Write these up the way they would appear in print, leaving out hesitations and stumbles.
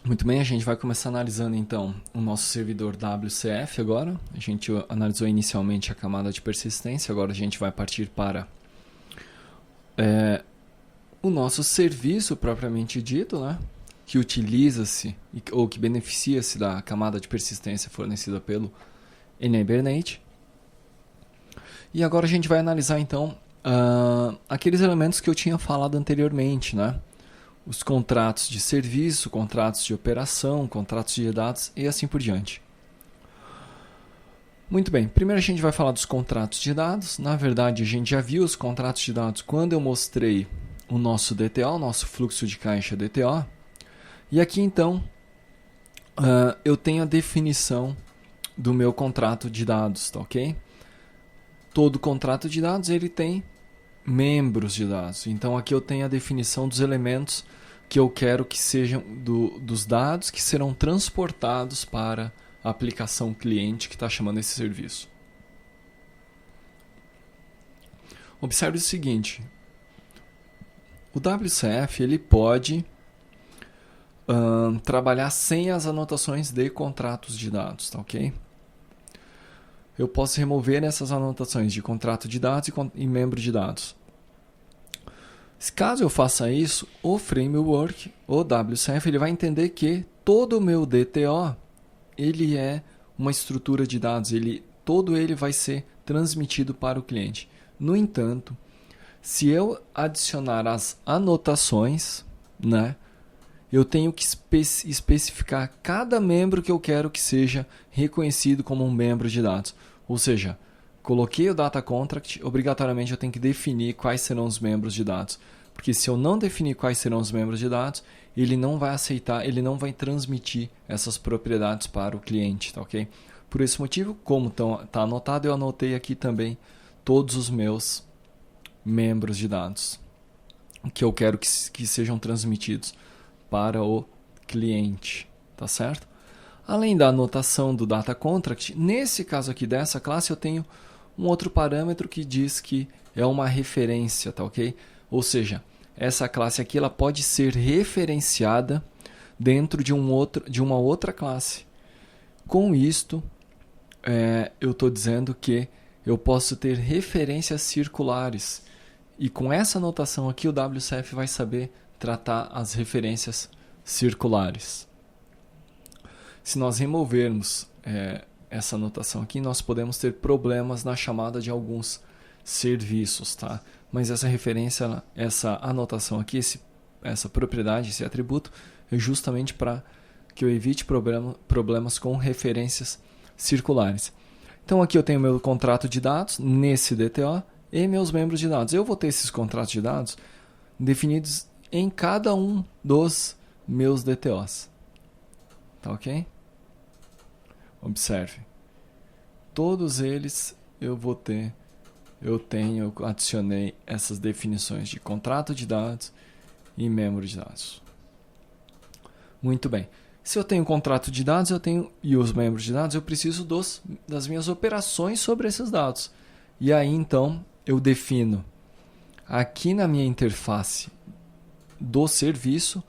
Muito bem, a gente vai começar analisando então o nosso servidor WCF agora. A gente analisou inicialmente a camada de persistência, agora a gente vai partir para o nosso serviço propriamente dito, né? Que utiliza-se ou que beneficia-se da camada de persistência fornecida pelo NHibernate. E agora a gente vai analisar então aqueles elementos que eu tinha falado anteriormente, né? Os contratos de serviço, contratos de operação, contratos de dados e assim por diante. Muito bem, primeiro a gente vai falar dos contratos de dados. Na verdade, a gente já viu os contratos de dados quando eu mostrei o nosso DTO, o nosso fluxo de caixa DTO. E aqui então, eu tenho a definição do meu contrato de dados, tá ok? Todo contrato de dados ele tem membros de dados. Então aqui eu tenho a definição dos elementos que eu quero que sejam dos dados que serão transportados para a aplicação cliente que está chamando esse serviço. Observe o seguinte, o WCF ele pode trabalhar sem as anotações de contratos de dados, tá ok? Eu posso remover essas anotações de contrato de dados e membro de dados. Caso eu faça isso, o framework, o WCF, ele vai entender que todo o meu DTO ele é uma estrutura de dados, todo ele vai ser transmitido para o cliente. No entanto, se eu adicionar as anotações, né, eu tenho que especificar cada membro que eu quero que seja reconhecido como um membro de dados. Ou seja, coloquei o data contract, obrigatoriamente eu tenho que definir quais serão os membros de dados. Porque se eu não definir quais serão os membros de dados, ele não vai aceitar, ele não vai transmitir essas propriedades para o cliente, tá ok? Por esse motivo, como está anotado, eu anotei aqui também todos os meus membros de dados que eu quero que sejam transmitidos para o cliente, tá certo? Além da anotação do data contract, nesse caso aqui dessa classe eu tenho um outro parâmetro que diz que é uma referência, tá ok? Ou seja, essa classe aqui ela pode ser referenciada dentro de uma outra classe. Com isto, eu estou dizendo que eu posso ter referências circulares. E com essa anotação aqui, o WCF vai saber tratar as referências circulares. Se nós removermos essa anotação aqui, nós podemos ter problemas na chamada de alguns serviços, tá? Mas essa referência, essa anotação aqui, essa propriedade, esse atributo, é justamente para que eu evite problemas com referências circulares. Então aqui eu tenho meu contrato de dados nesse DTO e meus membros de dados. Eu vou ter esses contratos de dados definidos em cada um dos meus DTOs. Tá ok? Observe. Todos eles eu adicionei essas definições de contrato de dados e membro de dados. Muito bem. Se eu tenho contrato de dados e os membros de dados, eu preciso das minhas operações sobre esses dados. E aí, então, eu defino aqui na minha interface do serviço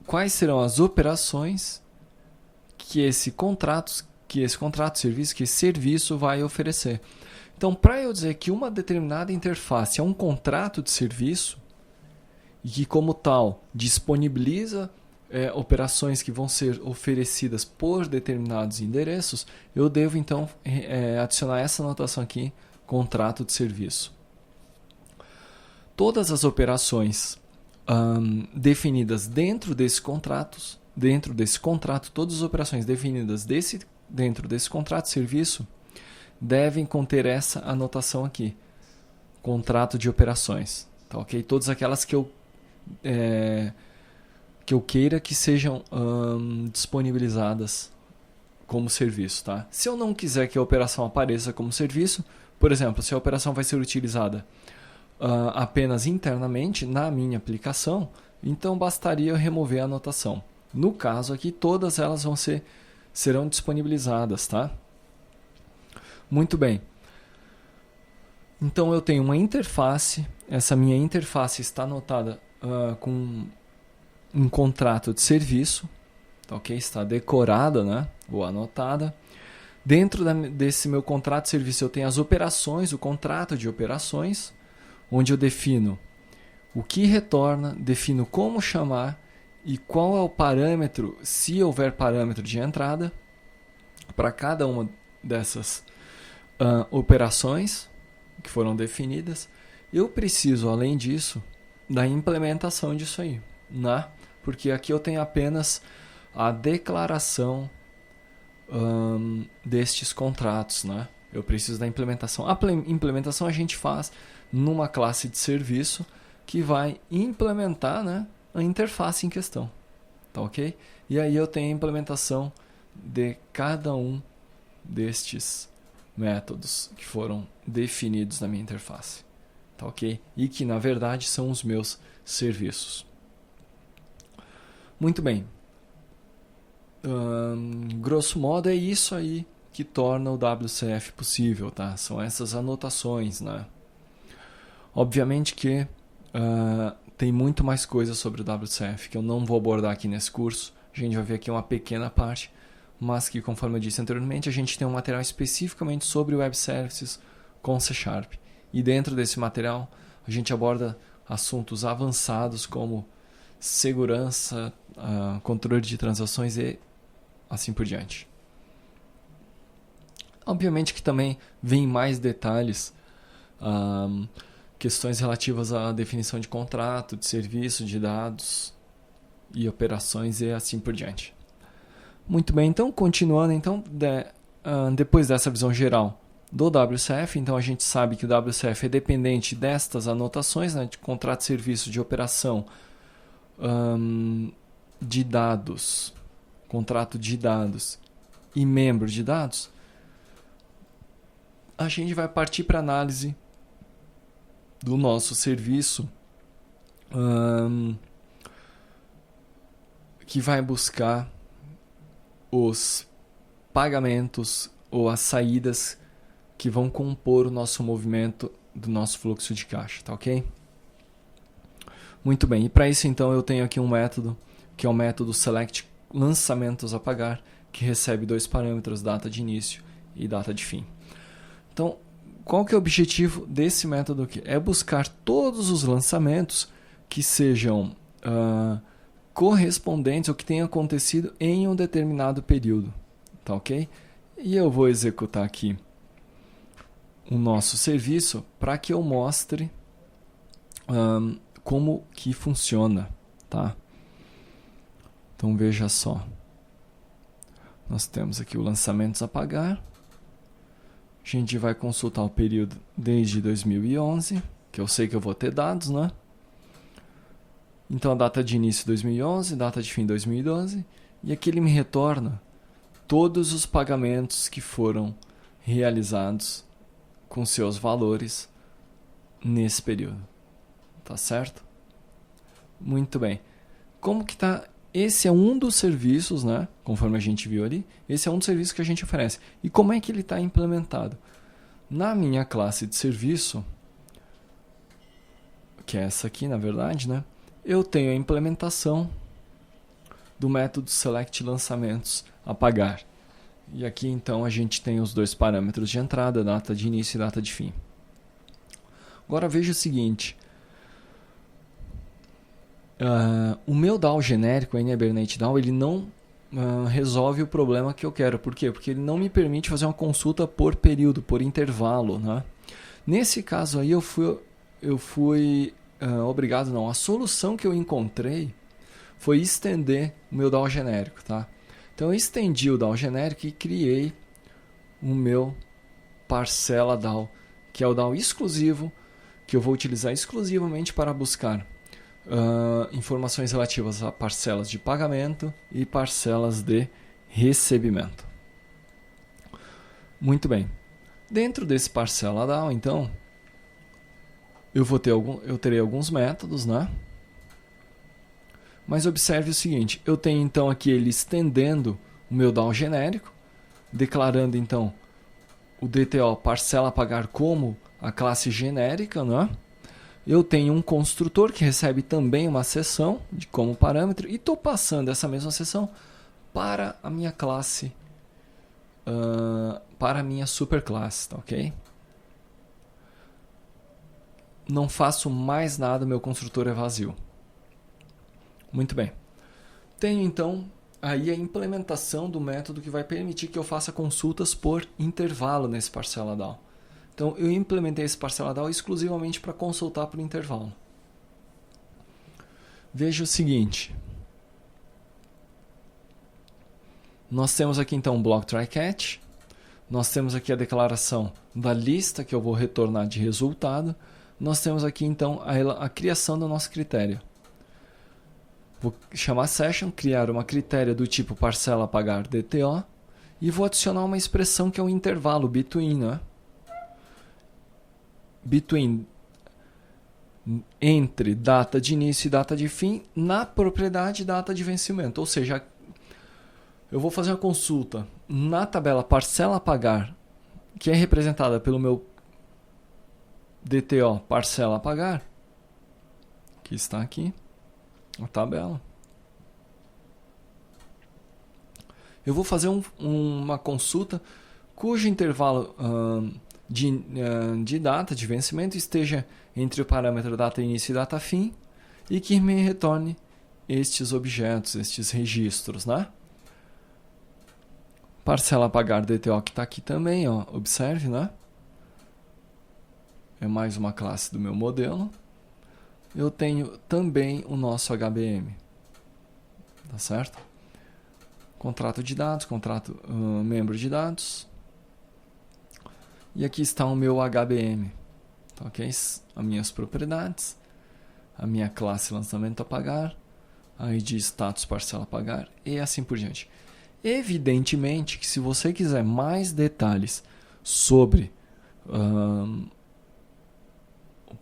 quais serão as operações que esse contrato de serviço, que esse serviço vai oferecer. Então, para eu dizer que uma determinada interface é um contrato de serviço e que, como tal, disponibiliza operações que vão ser oferecidas por determinados endereços, eu devo, então, adicionar essa anotação aqui, contrato de serviço. Todas as operações definidas dentro desse contrato, todas as operações definidas dentro desse contrato de serviço devem conter essa anotação aqui, contrato de operações, tá ok? Todas aquelas que eu queira que sejam disponibilizadas como serviço, tá? Se eu não quiser que a operação apareça como serviço, por exemplo, se a operação vai ser utilizada apenas internamente na minha aplicação, então bastaria eu remover a anotação. No caso aqui, todas elas serão disponibilizadas, tá? Muito bem. Então eu tenho uma interface, essa minha interface está anotada com um contrato de serviço, tá ok? Está decorada, né? Ou anotada. Dentro desse meu contrato de serviço eu tenho as operações, o contrato de operações, onde eu defino o que retorna, defino como chamar e qual é o parâmetro, se houver parâmetro de entrada, para cada uma dessas operações que foram definidas. Eu preciso, além disso, da implementação disso aí, né? Porque aqui eu tenho apenas a declaração destes contratos, né? Eu preciso da implementação. A implementação a gente faz numa classe de serviço que vai implementar, né, a interface em questão, tá ok? E aí eu tenho a implementação de cada um destes métodos que foram definidos na minha interface, tá ok? E que na verdade são os meus serviços. Muito bem. Grosso modo é isso aí que torna o WCF possível, tá? São essas anotações, né? Obviamente que tem muito mais coisa sobre o WCF que eu não vou abordar aqui nesse curso. A gente vai ver aqui uma pequena parte, mas que, conforme eu disse anteriormente, a gente tem um material especificamente sobre Web Services com C#. E dentro desse material a gente aborda assuntos avançados como segurança, controle de transações e assim por diante. Obviamente que também vem mais detalhes, questões relativas à definição de contrato, de serviço, de dados e operações e assim por diante. Muito bem, então continuando, então, depois dessa visão geral do WCF, então a gente sabe que o WCF é dependente destas anotações, né, de contrato de serviço, de operação, de dados, contrato de dados e membro de dados. A gente vai partir para a análise do nosso serviço, que vai buscar os pagamentos ou as saídas que vão compor o nosso movimento do nosso fluxo de caixa, tá ok? Muito bem, e para isso então eu tenho aqui um método, que é o método select lançamentos a pagar, que recebe dois parâmetros, data de início e data de fim. Então, qual que é o objetivo desse método aqui? É buscar todos os lançamentos que sejam correspondentes ao que tenha acontecido em um determinado período, tá ok? E eu vou executar aqui o nosso serviço para que eu mostre como que funciona, tá? Então veja só, nós temos aqui o lançamentos a pagar, a gente vai consultar o período desde 2011, que eu sei que eu vou ter dados, né? Então a data de início 2011, data de fim 2012, e aqui ele me retorna todos os pagamentos que foram realizados com seus valores nesse período, tá certo? Muito bem. Como que tá? Esse é um dos serviços, né? Conforme a gente viu ali, esse é um dos serviços que a gente oferece. E como é que ele está implementado? Na minha classe de serviço, que é essa aqui, na verdade, né? Eu tenho a implementação do método select lançamentos a pagar. E aqui então a gente tem os dois parâmetros de entrada, data de início e data de fim. Agora veja o seguinte. O meu DAO genérico, o NEBernate DAO, ele não resolve o problema que eu quero. Por quê? Porque ele não me permite fazer uma consulta por período, por intervalo, né? Nesse caso aí eu fui obrigado, não. A solução que eu encontrei foi estender o meu DAO genérico, tá? Então eu estendi o DAO genérico e criei o meu parcela DAO, que é o DAO exclusivo, que eu vou utilizar exclusivamente para buscar informações relativas a parcelas de pagamento e parcelas de recebimento. Muito bem. Dentro desse parcela DAO, então, eu terei alguns métodos, né? Mas observe o seguinte, eu tenho então aqui ele estendendo o meu DAO genérico, declarando então o DTO parcela a pagar como a classe genérica, né? eu tenho um construtor que recebe também uma seção como parâmetro e estou passando essa mesma seção para a minha classe, para a minha superclasse, tá ok? Não faço mais nada, meu construtor é vazio. Muito bem. Tenho então aí a implementação do método que vai permitir que eu faça consultas por intervalo nesse parcela DAO. Então eu implementei esse parcela DAO exclusivamente para consultar por intervalo. Veja o seguinte. Nós temos aqui então um block try catch. Nós temos aqui a declaração da lista que eu vou retornar de resultado. Nós temos aqui então a criação do nosso critério. Vou chamar session, criar uma critéria do tipo parcela pagar DTO e vou adicionar uma expressão que é um intervalo between, né? Between, entre data de início e data de fim na propriedade data de vencimento. Ou seja, eu vou fazer uma consulta na tabela parcela pagar, que é representada pelo meu DTO parcela pagar, que está aqui, a tabela. Eu vou fazer uma consulta cujo intervalo de data de vencimento esteja entre o parâmetro data início e data fim e que me retorne estes objetos, estes registros, né? Parcela pagar DTO que está aqui também, ó, observe, né? É mais uma classe do meu modelo. Eu tenho também o nosso HBM, tá certo? Contrato de dados, contrato membro de dados. E aqui está o meu HBM, tá ok? As minhas propriedades, a minha classe lançamento a pagar, a ID status parcela a pagar e assim por diante. Evidentemente que se você quiser mais detalhes sobre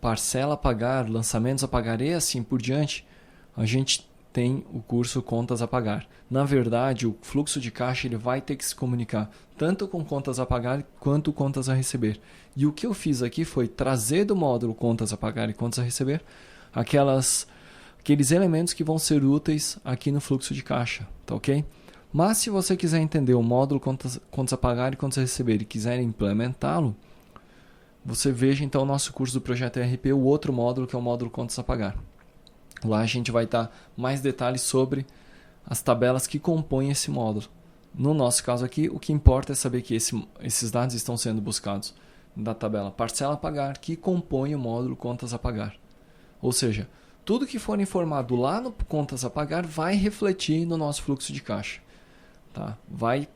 parcela a pagar, lançamentos a pagar e assim por diante, a gente tem o curso Contas a Pagar. Na verdade, o fluxo de caixa ele vai ter que se comunicar tanto com contas a pagar quanto contas a receber. E o que eu fiz aqui foi trazer do módulo Contas a Pagar e Contas a Receber aqueles elementos que vão ser úteis aqui no fluxo de caixa, tá ok? Mas se você quiser entender o módulo Contas a Pagar e Contas a Receber e quiser implementá-lo, você veja então o nosso curso do Projeto ERP, o outro módulo que é o módulo Contas a Pagar. Lá a gente vai dar mais detalhes sobre as tabelas que compõem esse módulo. No nosso caso aqui, o que importa é saber que esses dados estão sendo buscados da tabela parcela a pagar, que compõe o módulo Contas a Pagar. Ou seja, tudo que for informado lá no Contas a Pagar vai refletir no nosso fluxo de caixa. Tá? Vai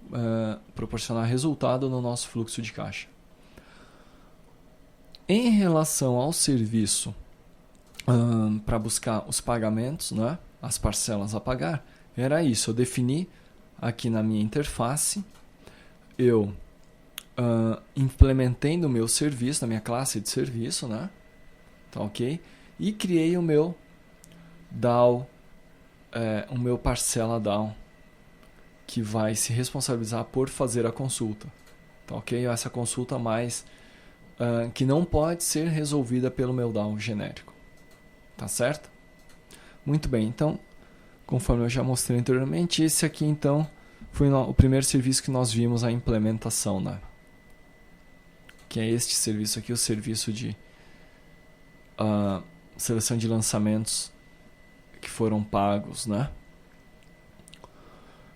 proporcionar resultado no nosso fluxo de caixa. Em relação ao serviço para buscar os pagamentos, né? As parcelas a pagar, era isso. Eu defini aqui na minha interface, eu implementei no meu serviço, na minha classe de serviço, né? Tá ok? E criei o meu DAO, o meu parcela DAO, que vai se responsabilizar por fazer a consulta. Tá ok? Essa consulta mais que não pode ser resolvida pelo meu DAO genérico. Tá certo? Muito bem, então, conforme eu já mostrei anteriormente, esse aqui então foi o primeiro serviço que nós vimos a implementação, né? Que é este serviço aqui, o serviço de seleção de lançamentos que foram pagos, né?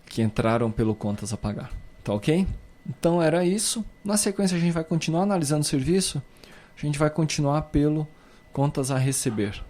Que entraram pelo Contas a Pagar. Tá ok? Então era isso. Na sequência a gente vai continuar analisando o serviço. A gente vai continuar pelo Contas a Receber.